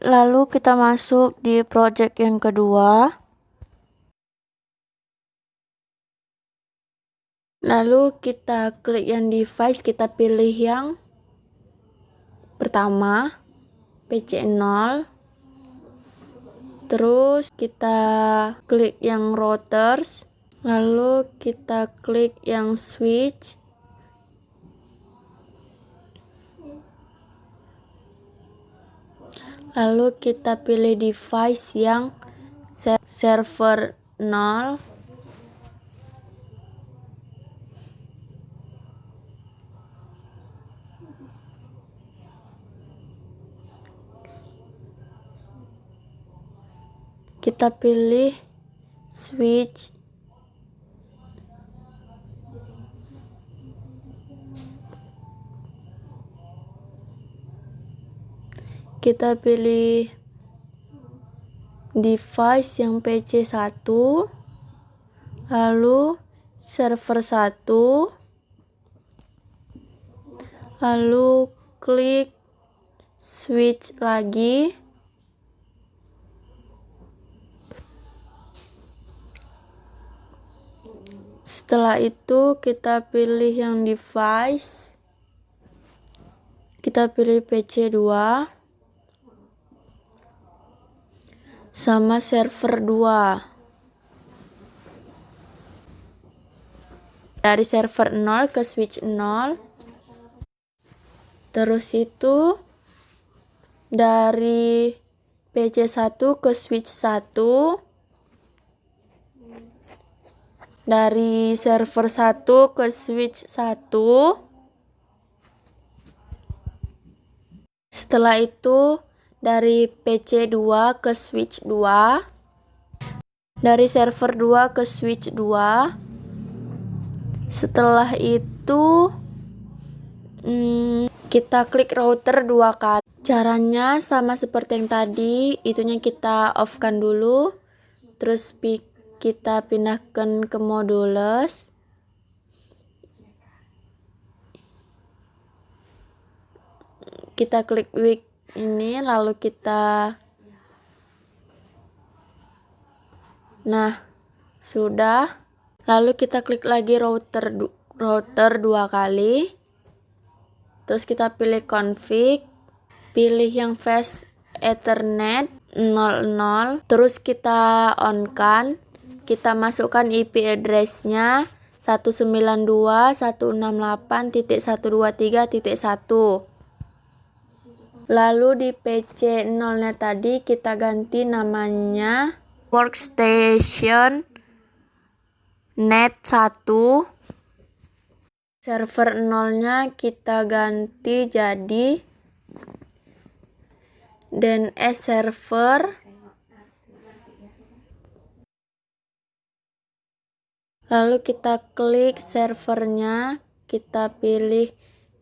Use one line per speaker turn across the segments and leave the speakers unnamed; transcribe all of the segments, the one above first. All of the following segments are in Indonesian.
Lalu kita masuk di project yang kedua. Lalu kita klik yang device, kita pilih yang pertama, PC0. Terus kita klik yang routers. Lalu kita klik yang switch. Lalu kita pilih device yang server 0. Kita pilih switch. Kita pilih device yang PC1, lalu server 1, lalu klik switch lagi. Setelah itu kita pilih yang device, kita pilih PC2 sama server 2. Dari server 0 ke switch 0. Terus itu dari PC1 ke switch 1. Dari server 1 ke switch 1. Setelah itu dari PC2 ke switch 2. Dari server 2 ke switch 2. Setelah itu kita klik router 2 kali. Caranya sama seperti yang tadi, itunya kita off kan dulu. Terus kita pindahkan ke modulus. Kita klik week ini, lalu kita sudah. Lalu kita klik lagi router 2 kali. Terus kita pilih config, pilih yang fast ethernet 00. Terus kita on kan. Kita masukkan IP address-nya 192.168.123.1. Lalu di PC 0-nya tadi kita ganti namanya workstation net 1. Server 0-nya kita ganti jadi DNS server. Lalu kita klik servernya, kita pilih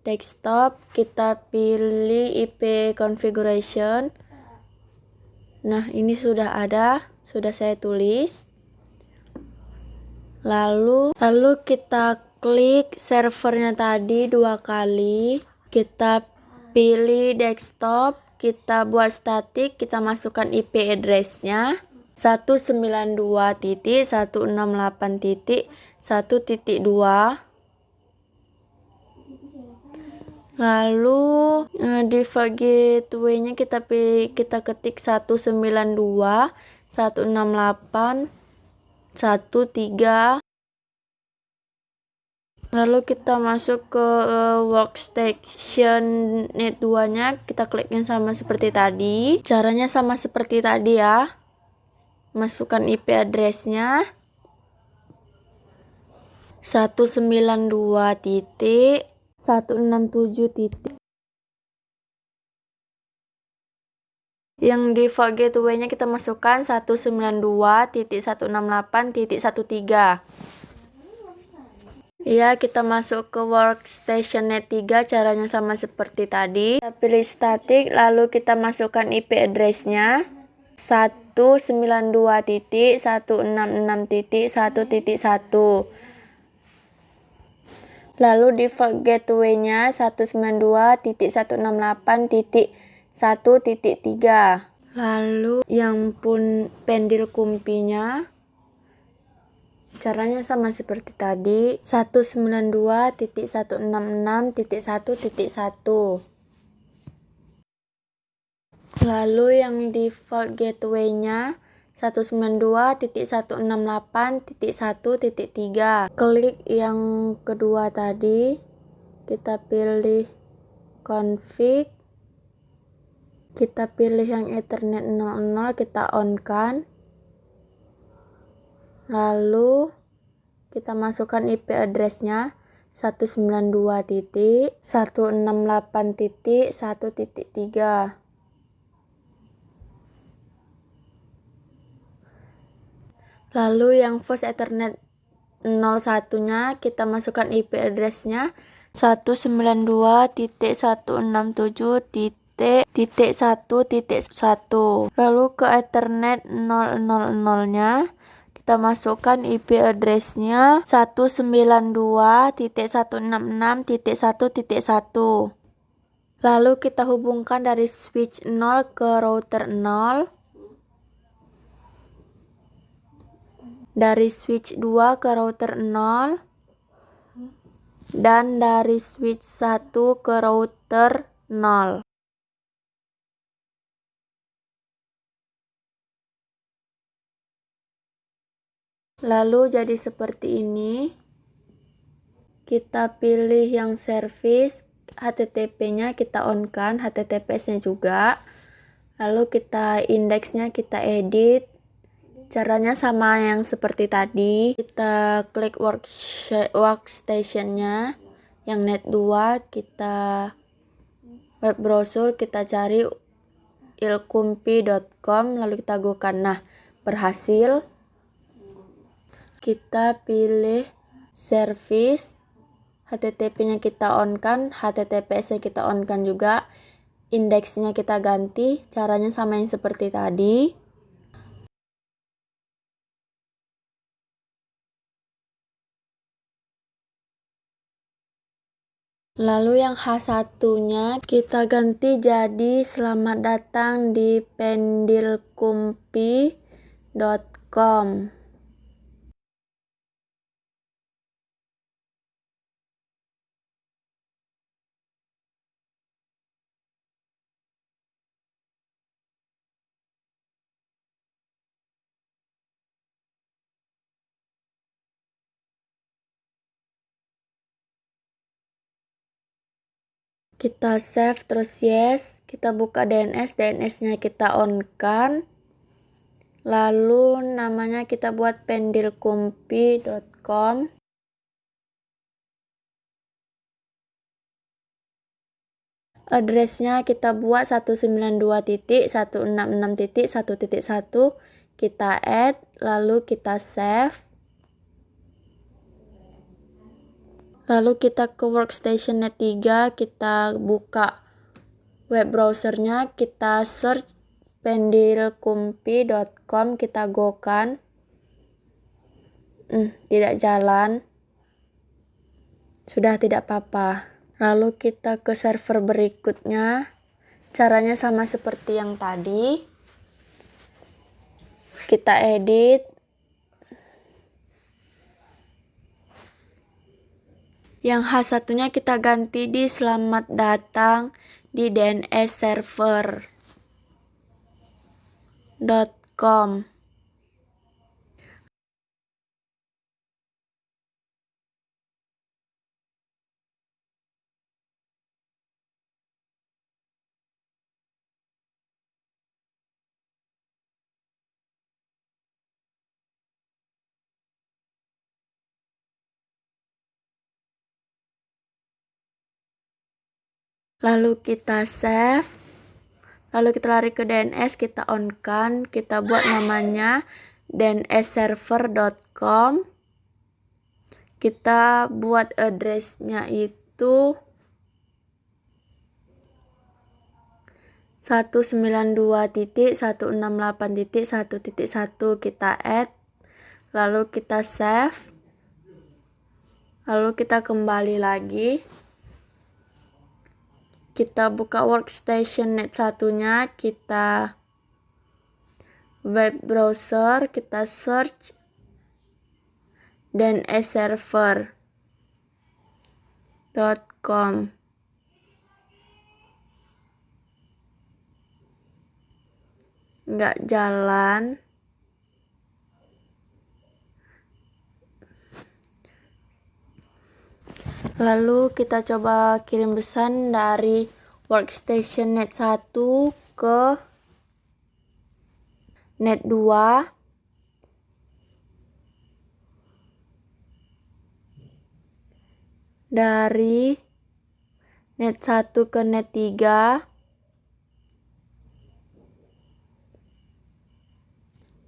desktop, kita pilih IP configuration. Nah, ini sudah ada, sudah saya tulis. Lalu kita klik servernya tadi 2 kali. Kita pilih desktop, kita buat static, kita masukkan IP address-nya 192.168.1.2. Lalu default gateway-nya kita ketik 192.168.1.3. Lalu kita masuk ke workstation net 2-nya, kita klik yang sama seperti tadi. Caranya sama seperti tadi ya. Masukkan IP address-nya 192.167. Yang default gateway-nya kita masukkan 192.168.13. Ya, kita masuk ke workstation net 3, caranya sama seperti tadi. Kita pilih static, lalu kita masukkan IP address-nya 192.166.1.1. Lalu default gateway-nya 192.168.1.3. 1.3. Lalu yang pun pendil kumpinya caranya sama seperti tadi, 192.166.1.1. Lalu yang default gateway-nya 192.168.1.3. Klik yang kedua tadi, kita pilih config, kita pilih yang Ethernet 00, kita on kan. Lalu kita masukkan IP address-nya 192.168.1.3. Lalu yang host Ethernet 01-nya kita masukkan IP address-nya 192.167.1.1. Lalu ke Ethernet 000-nya kita masukkan IP address-nya 192.166.1.1. Lalu kita hubungkan dari switch 0 ke router 0. Dari switch 2 ke router 0 dan dari switch 1 ke router 0. Lalu jadi seperti ini. Kita pilih yang service, HTTP-nya kita on kan, HTTPS-nya juga. Lalu kita indeksnya kita edit. Caranya sama yang seperti tadi. Kita klik workstation-nya yang net 2, kita web browser, kita cari ilkumpi.com, lalu kita go kan. Nah, berhasil. Kita pilih service, HTTP-nya kita on kan, HTTPS-nya kita on kan juga. Indeksnya kita ganti, caranya sama yang seperti tadi. Lalu yang H1-nya kita ganti jadi selamat datang di pendilkumpi.com. Kita save terus yes, kita buka DNS, DNS-nya kita on kan. Lalu namanya kita buat pendilkumpi.com. Address-nya kita buat 192.166.1.1. Kita add, lalu kita save. Lalu kita ke workstation net 3, kita buka web browsernya, kita search pendilkumpi.com, kita go kan. Tidak jalan. Sudah tidak apa-apa. Lalu kita ke server berikutnya. Caranya sama seperti yang tadi. Kita edit. Yang H1-nya kita ganti di selamat datang di DNS server.com. Lalu kita save. Lalu kita lari ke DNS, kita on kan, kita buat namanya dnsserver.com. Kita buat address-nya itu 192.168.1.1, kita add, lalu kita save, lalu kita kembali lagi. Kita buka workstation net satunya, kita web browser, kita search dnserver.com. Nggak jalan. Lalu kita coba kirim pesan dari workstation net 1 ke net 2. Dari net 1 ke net 3.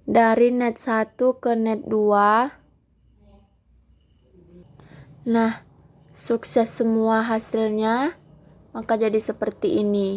Dari net 1 ke net 2. Nah, sukses semua hasilnya, maka jadi seperti ini.